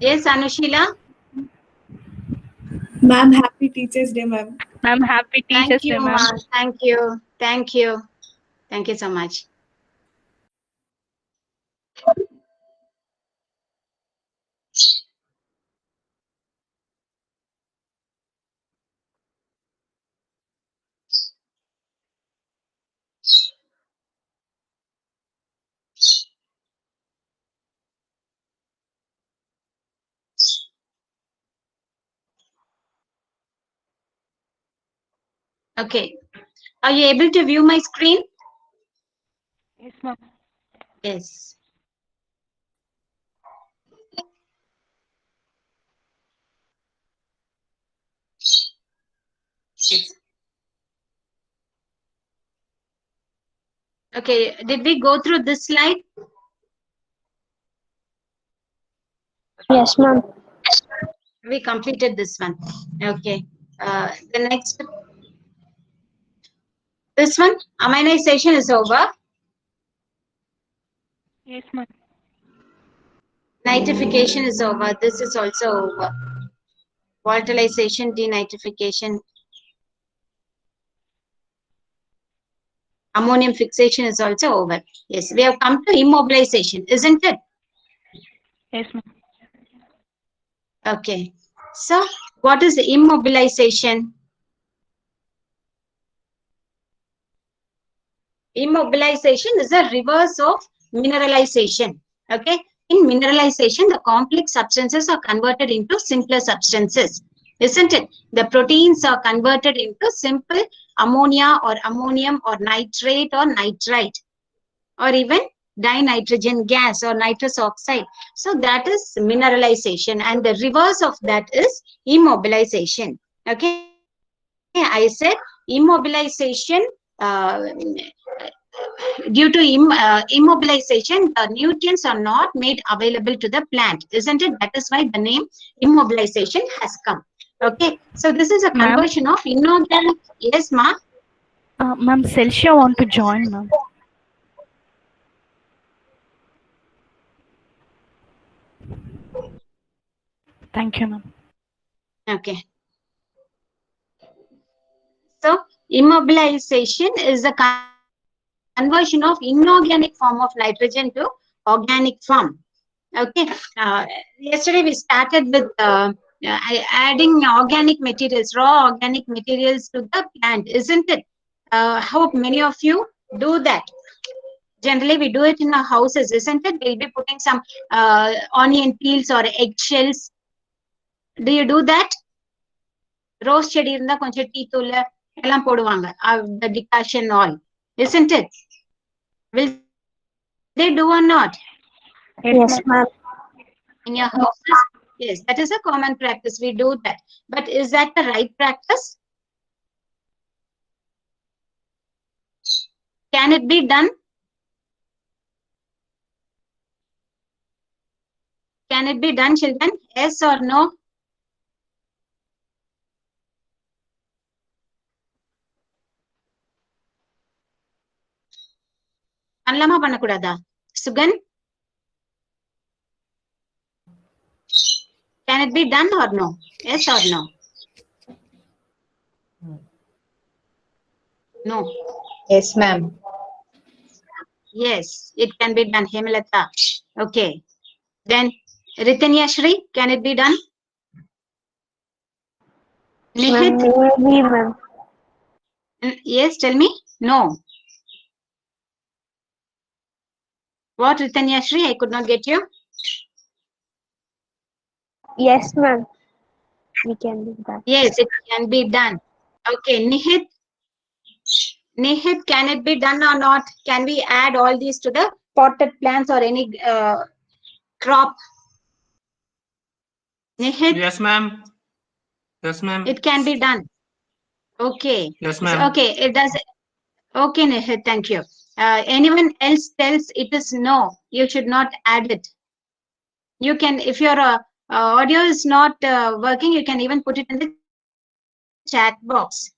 Yes, Anushila. Ma'am, happy Teachers Day, ma'am. Ma'am, happy Thank Teachers you, Day, ma'am. Ma. Thank you. Thank you. Thank you so much. Okay. Are you able to view my screen? Yes, ma'am. Yes. Yes. Okay. Did we go through this slide? Yes, ma'am. We completed this one. Okay. The next, this one, aminization is over. Yes, ma'am. Nitrification is over. This is also over. Volatilization, denitrification. Ammonium fixation is also over. Yes, we have come to immobilization, isn't it? Yes, ma'am. Okay. So, what is immobilization? Immobilization is a reverse of mineralization. Okay. In mineralization, the complex substances are converted into simpler substances, isn't it? The proteins are converted into simple ammonia or ammonium or nitrate or nitrite or even dinitrogen gas or nitrous oxide. So that is mineralization, and the reverse of that is immobilization. Okay, I said immobilization due to immobilization, the nutrients are not made available to the plant, isn't it? That is why the name immobilization has come. Okay, so this is a Ma'am? conversion of inorganic. Yes, ma. Ma'am, Celsia want to join, ma'am. Thank you, ma'am. Okay. So immobilization is a conversion of inorganic form of nitrogen to organic form. Okay. Yesterday we started with adding organic materials, raw organic materials to the plant, isn't it? Hope many of you do that. Generally, we do it in our houses, isn't it? We'll be putting some onion peels or eggshells. Do you do that? Rose செடி இருந்தா கொஞ்சம் tea தூள் எல்லாம் போடுவாங்க. The decoction all, isn't it? Will they do or not? Yes, Yes, ma'am. ma'am. In your houses? Yes, that is a common practice. We do that. But is that the right practice? Can it be done? Can it be done, children? Yes or no? பண்ணலாமா பண்ணக்கூடாதா? Sugan? Can it be done or no? Yes or no? No. Yes, ma'am. Yes, it can be done, Hemalata. Okay. Then, Ritanya Shri, can it be done? Ma'am, Nihit? maybe, ma'am. Yes, tell me. No. What, Ritanya Shri? I could not get you. Yes, ma'am. We can do that. Yes, it can be done. Okay, Nihit. Nihit, can it be done or not? Can we add all these to the potted plants or any crop? Nihit, Yes, ma'am. Yes, ma'am. it can be done. Okay. Yes, So, ma'am. okay, it does. Okay, Nihit, thank you. Anyone else tells it is no, you should not add it. You can, if your audio is not working, you can even put it in the chat box.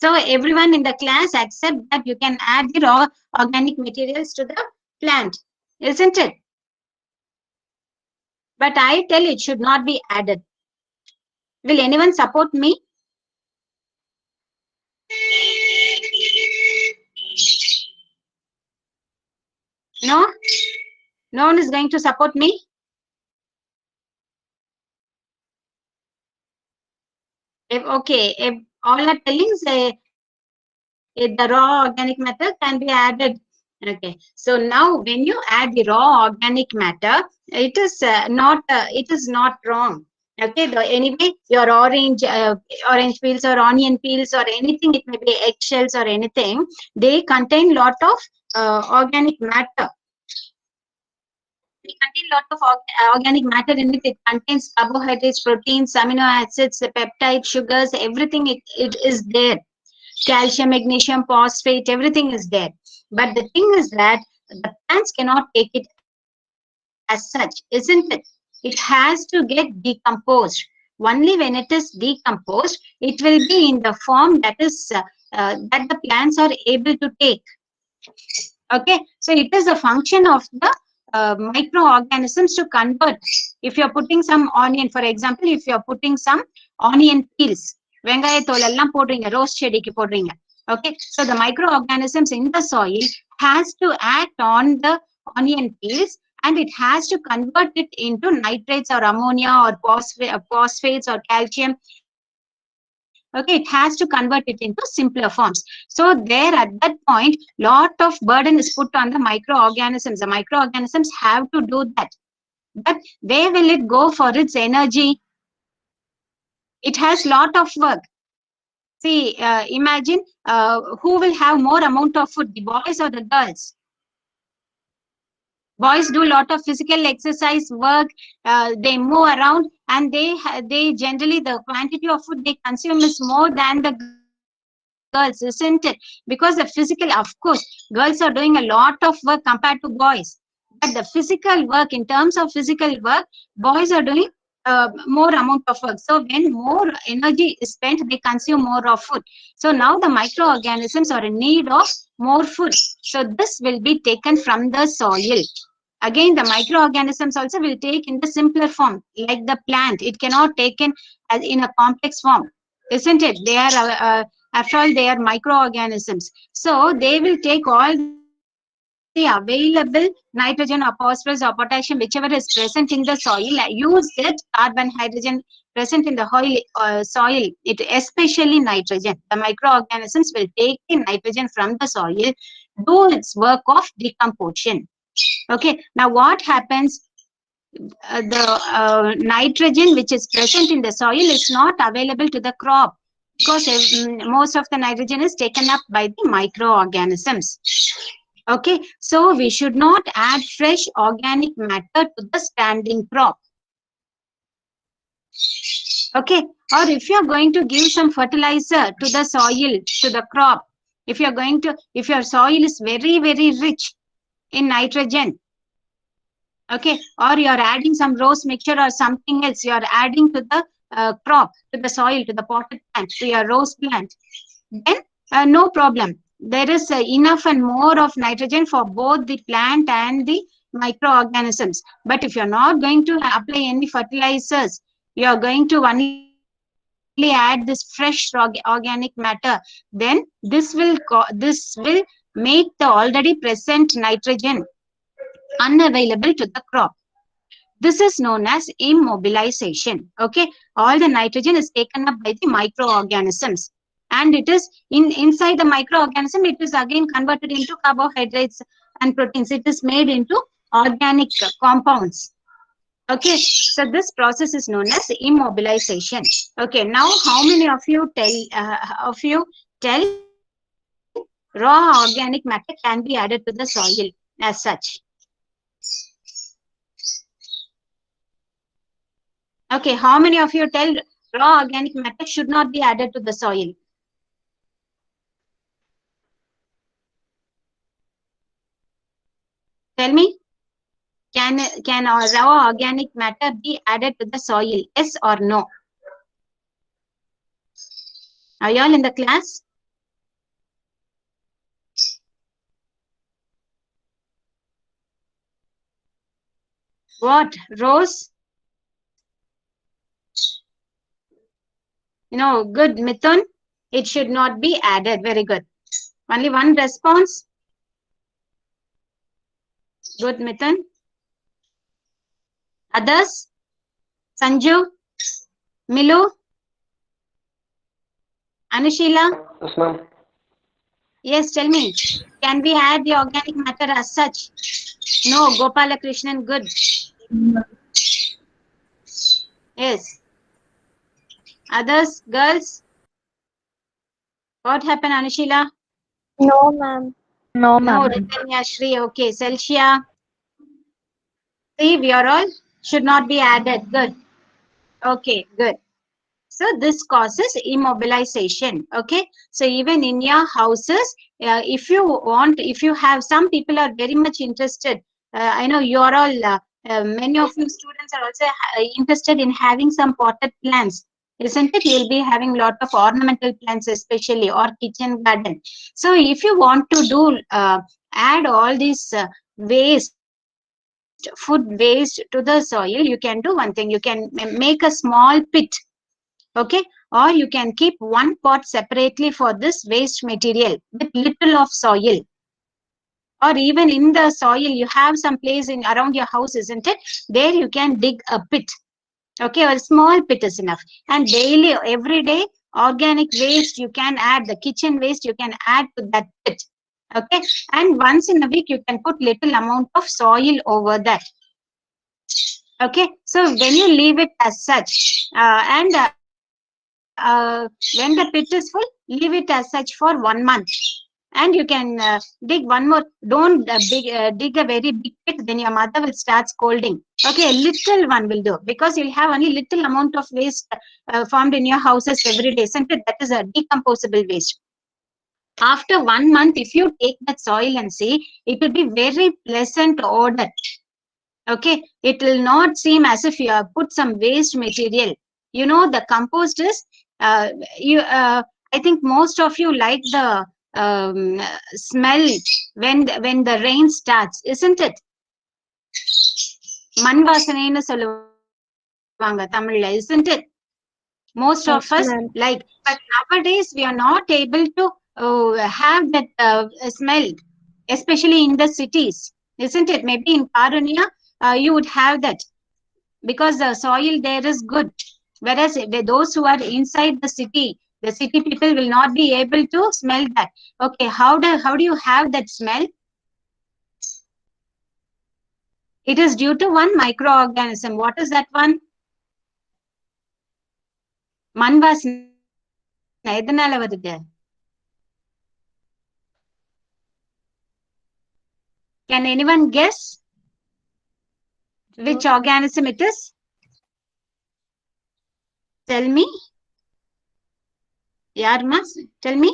So everyone in the class accept that you can add the raw organic materials to the plant, isn't it? But I tell it should not be added. Will anyone support me? No? No one is going to support me? If all are telling, say, if the raw organic matter can be added. Okay. So now when you add the raw organic matter, it is not wrong. Okay. Anyway, your orange peels or onion peels or anything, it may be eggshells or anything, they contain lot of organic matter. They contain lot of organic matter in it. It contains carbohydrates, proteins, amino acids, peptides, sugars, everything it is there. Calcium, magnesium, phosphate, everything is there. But the thing is that the plants cannot take it as such, isn't it? It has to get decomposed. Only when it is decomposed, it will be in the form that the plants are able to take. Okay, so it is a function of the microorganisms to convert. If you're putting some onion, for example, if you're putting some onion peels, வெங்காயத்தோல் எல்லாம் போடுறீங்க, rose செடிக்கு போடுறீங்க. Okay, so the microorganisms in the soil has to act on the onion peels and it has to convert it into nitrates or ammonia or phosphates or calcium. Okay, it has to convert it into simpler forms. So there at that point, lot of burden is put on the microorganisms. The microorganisms have to do that. But where will it go for its energy? It has lot of work. See, imagine who will have more amount of food, the boys or the girls? Boys do a lot of physical exercise work, they move around, and they generally, the quantity of food they consume is more than the girls, isn't it? Because the physical, of course, girls are doing a lot of work compared to boys. But the physical work, in terms of physical work, boys are doing more amount of work. So when more energy is spent, they consume more of food. So now the microorganisms are in need of more food. So this will be taken from the soil. Again, the microorganisms also will take in the simpler form, like the plant. It cannot take in as in a complex form, isn't it? They are, after all, they are microorganisms. So they will take all the available nitrogen or phosphorus or potassium, whichever is present in the soil, use it, carbon, hydrogen present in the soil, it especially nitrogen. The microorganisms will take the nitrogen from the soil, do its work of decomposition. Okay, now what happens? The nitrogen which is present in the soil is not available to the crop because most of the nitrogen is taken up by the microorganisms. Okay, so we should not add fresh organic matter to the standing crop. Okay, or if you are going to give some fertilizer to the soil, to the crop, if your soil is very, very rich in nitrogen, okay, or you are adding some rose mixture or something else, you are adding to the crop, to the soil, to the potted plant, to your rose plant, then no problem. There is enough and more of nitrogen for both the plant and the microorganisms. But if you're not going to apply any fertilizers, you are going to only add this fresh organic matter, then this will make the already present nitrogen unavailable to the crop. This is known as immobilization. Okay, all the nitrogen is taken up by the microorganisms, and it is inside the microorganism, it is again converted into carbohydrates and proteins. It is made into organic compounds. Okay, so this process is known as immobilization. Okay, now how many of you tell raw organic matter can be added to the soil as such? Okay, how many of you tell raw organic matter should not be added to the soil? Tell me, can our raw organic matter be added to the soil? Yes or no? Are you all in the class? What? Rose? No, good. Mithun? It should not be added. Very good. Only one response. Good, Mithun. Others? Sanju? Milu? Anushila? Yes, ma'am. Yes, tell me. Can we add the organic matter as such? No, Gopalakrishnan, good. Yes. Others, girls? What happened, Anushila? No, ma'am. No, No, ma'am. Ritanya, Shri, okay. Celsia? See, we are all should not be added. Good. Okay, good. So this causes immobilization. Okay. So even in your houses, if you have, some people are very much interested. I know you are all, many of you students are also interested in having some potted plants. Isn't it? You'll be having a lot of ornamental plants, especially, or kitchen garden. So if you want to do, add all these waste, food waste to the soil, you can do one thing. You can make a small pit. Okay, or you can keep one pot separately for this waste material with little of soil, or even in the soil you have some place in around your house, isn't it? There you can dig a pit. Okay, a small pit is enough, and daily, every day, organic waste you can add, the kitchen waste you can add to that pit. Okay, and once in a week you can put little amount of soil over that. Okay, so when you leave it as such, and when the pit is full, leave it as such for 1 month, and you can dig one more. Don't dig a very big pit, then your mother will start scolding. Okay, a little one will do, because you'll have only little amount of waste formed in your houses every day, isn't it? That is a decomposable waste. After 1 month, if you take that soil and see, it will be very pleasant odor. Okay, it will not seem as if you have put some waste material. You know, the compost is, I think most of you like the smell when the rain starts, isn't it? Man vasaneinu solluvaanga Tamilla, isn't it? Most of Yes, us ma'am. like, but nowadays we are not able to have that smell, especially in the cities, isn't it? Maybe in Karunya, you would have that, because the soil there is good. Whereas those who are inside the city people will not be able to smell that. Okay, how do you have that smell? It is due to one microorganism. What is that one? மண் வாசனை எதனால வருது? Can anyone guess which organism it is? Tell me. Yarma, tell me.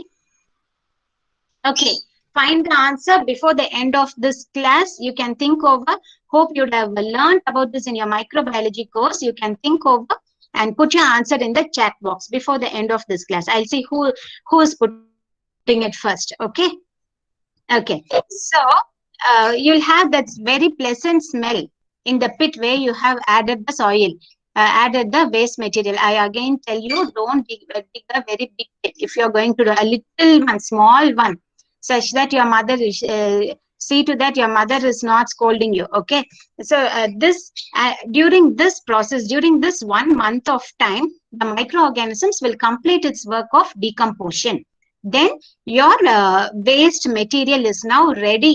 Okay, find the answer before the end of this class. You can think over. Hope you'd have learned about this in your microbiology course. You can think over and put your answer in the chat box before the end of this class. I'll see who is putting it first. Okay. Okay. So you'll have that very pleasant smell in the pit where you have added the soil, added the waste material. I again tell you, don't dig a very big pit. If you're going to do a little one, small one, such that your mother is, see to that your mother is not scolding you. Okay. So during this process, during this 1 month of time, the microorganisms will complete its work of decomposition. Then your waste material is now ready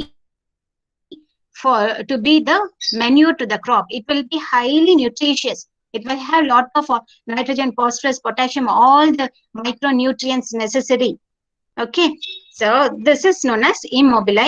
to be the manure to the crop. It will be highly nutritious. It will have lot of nitrogen, phosphorus, potassium, all the micronutrients necessary. Okay, so this is known as immobilized